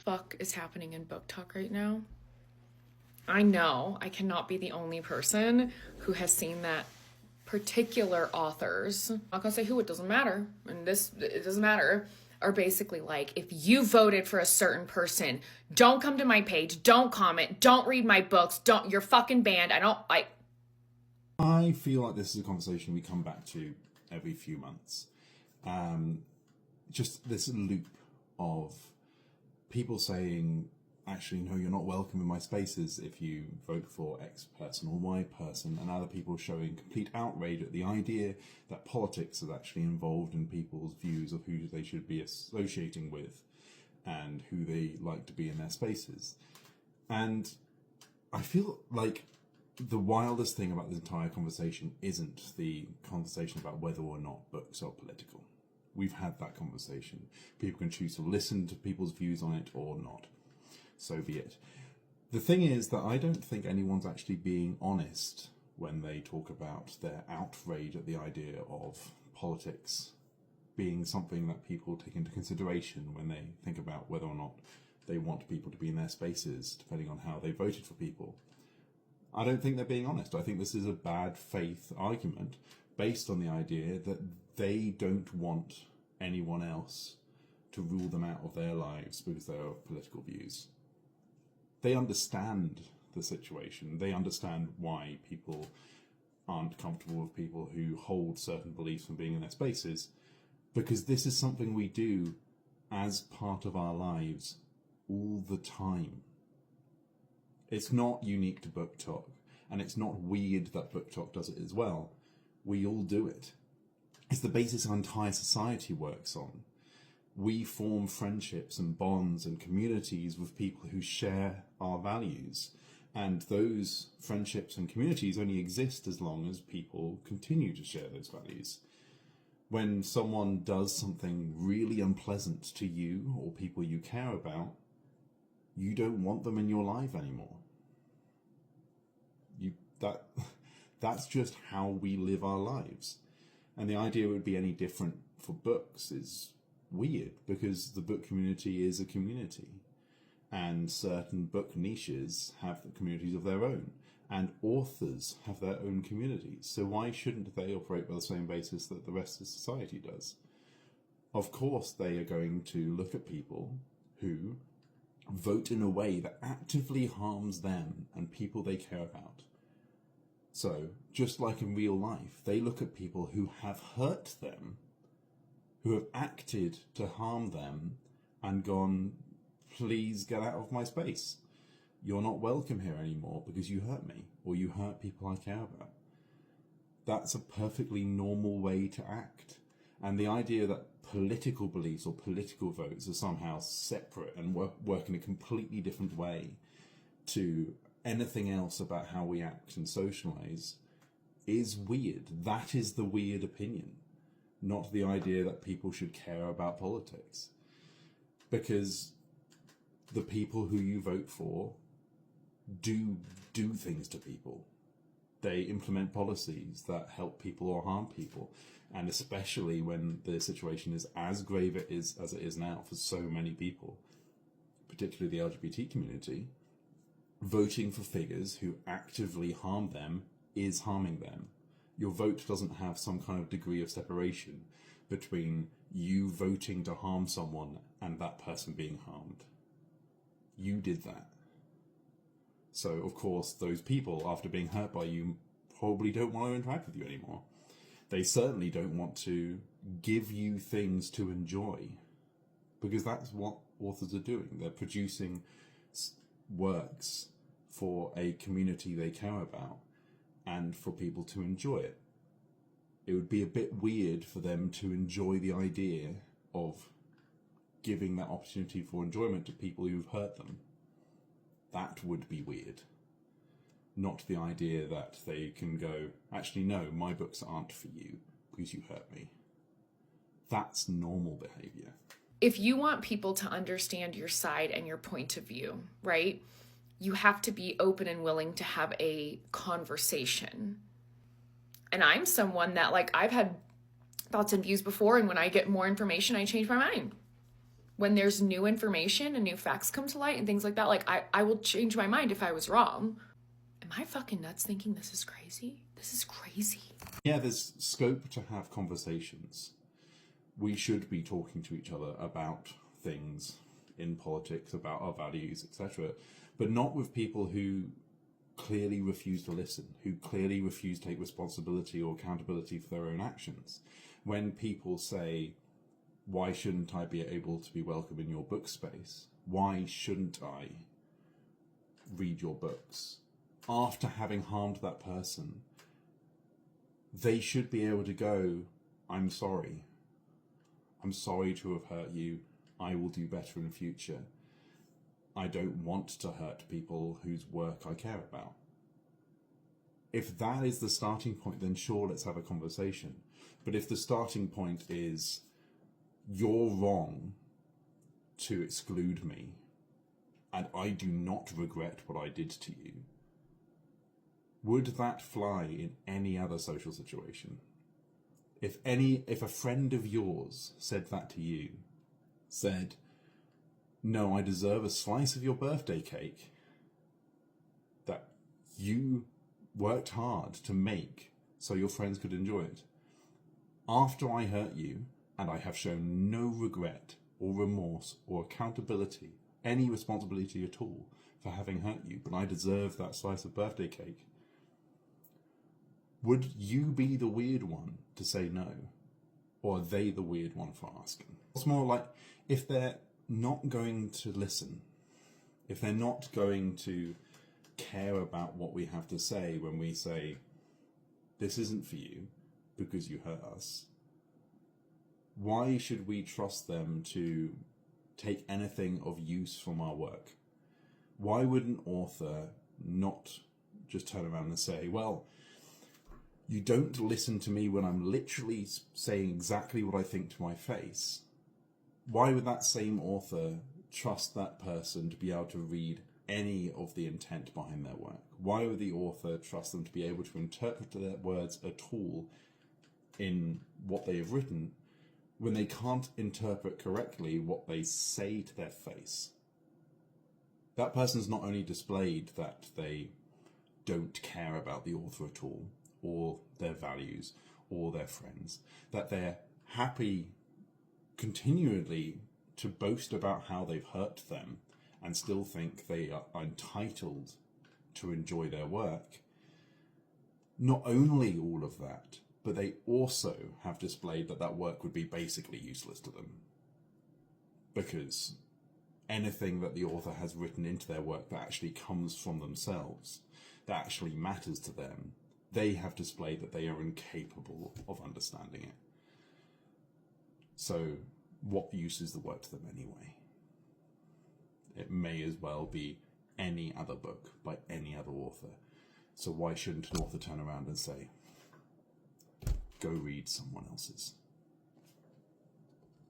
fuck is happening in book talk right now? I know I cannot be the only person who has seen that particular authors, I'm not gonna say who, it doesn't matter, and it doesn't matter, are basically like, if you voted for a certain person, don't come to my page, don't comment, don't read my books, you're fucking banned. I feel like this is a conversation we come back to every few months. Just this loop of people saying, actually, no, you're not welcome in my spaces if you vote for X person or Y person, and other people showing complete outrage at the idea that politics is actually involved in people's views of who they should be associating with and who they like to be in their spaces. And I feel like the wildest thing about this entire conversation isn't the conversation about whether or not books are political. We've had that conversation. People can choose to listen to people's views on it or not. So be it. The thing is that I don't think anyone's actually being honest when they talk about their outrage at the idea of politics being something that people take into consideration when they think about whether or not they want people to be in their spaces, depending on how they voted for people. I don't think they're being honest. I think this is a bad faith argument based on the idea that they don't want anyone else to rule them out of their lives because they have political views. They understand the situation. They understand why people aren't comfortable with people who hold certain beliefs from being in their spaces, because this is something we do as part of our lives all the time. It's not unique to Book Talk, and it's not weird that Book Talk does it as well. We all do it. It's the basis our entire society works on. We form friendships and bonds and communities with people who share our values. And those friendships and communities only exist as long as people continue to share those values. When someone does something really unpleasant to you or people you care about, you don't want them in your life anymore. That's just how we live our lives. And the idea it would be any different for books is weird, because the book community is a community, and certain book niches have communities of their own, and authors have their own communities. So why shouldn't they operate by the same basis that the rest of society does? Of course they are going to look at people who vote in a way that actively harms them and people they care about. So, just like in real life, they look at people who have hurt them, who have acted to harm them, and gone, please get out of my space. You're not welcome here anymore because you hurt me, or you hurt people I care about. That's a perfectly normal way to act. And the idea that political beliefs or political votes are somehow separate and work in a completely different way to anything else about how we act and socialize is weird. That is the weird opinion, not the idea that people should care about politics. Because the people who you vote for do things to people. They implement policies that help people or harm people. And especially when the situation is as grave as it is now for so many people, particularly the LGBT community, voting for figures who actively harm them is harming them. Your vote doesn't have some kind of degree of separation between you voting to harm someone and that person being harmed. You did that. So, of course, those people, after being hurt by you, probably don't want to interact with you anymore. They certainly don't want to give you things to enjoy, because that's what authors are doing. They're producing works for a community they care about and for people to enjoy it. It would be a bit weird for them to enjoy the idea of giving that opportunity for enjoyment to people who've hurt them. That would be weird. Not the idea that they can go, actually, no, my books aren't for you because you hurt me. That's normal behavior. If you want people to understand your side and your point of view, right, you have to be open and willing to have a conversation. And I'm someone that, like, I've had thoughts and views before, and when I get more information, I change my mind. when there's new information and new facts come to light and things like that, like I will change my mind if I was wrong. Am I fucking nuts thinking this is crazy? This is crazy. Yeah, there's scope to have conversations. We should be talking to each other about things in politics, about our values, etc., but not with people who clearly refuse to listen, who clearly refuse to take responsibility or accountability for their own actions. When people say, why shouldn't I be able to be welcome in your book space? Why shouldn't I read your books? After having harmed that person, they should be able to go, I'm sorry. I'm sorry to have hurt you. I will do better in the future. I don't want to hurt people whose work I care about. If that is the starting point, then sure, let's have a conversation. But if the starting point is, you're wrong to exclude me, and I do not regret what I did to you, would that fly in any other social situation? If a friend of yours said that to you, said, no, I deserve a slice of your birthday cake that you worked hard to make so your friends could enjoy it, after I hurt you, and I have shown no regret or remorse or accountability, any responsibility at all for having hurt you, but I deserve that slice of birthday cake, would you be the weird one to say no? Or are they the weird one for asking? It's more like, if they're not going to listen, if they're not going to care about what we have to say when we say, this isn't for you because you hurt us, why should we trust them to take anything of use from our work? Why would an author not just turn around and say, well, you don't listen to me when I'm literally saying exactly what I think to my face? Why would that same author trust that person to be able to read any of the intent behind their work? Why would the author trust them to be able to interpret their words at all in what they have written when they can't interpret correctly what they say to their face? That person's not only displayed that they don't care about the author at all, or their values, or their friends, that they're happy continually to boast about how they've hurt them and still think they are entitled to enjoy their work. Not only all of that, but they also have displayed that that work would be basically useless to them, because anything that the author has written into their work that actually comes from themselves, that actually matters to them, they have displayed that they are incapable of understanding it. So what use is the work to them anyway? It may as well be any other book by any other author. So why shouldn't an author turn around and say, go read someone else's?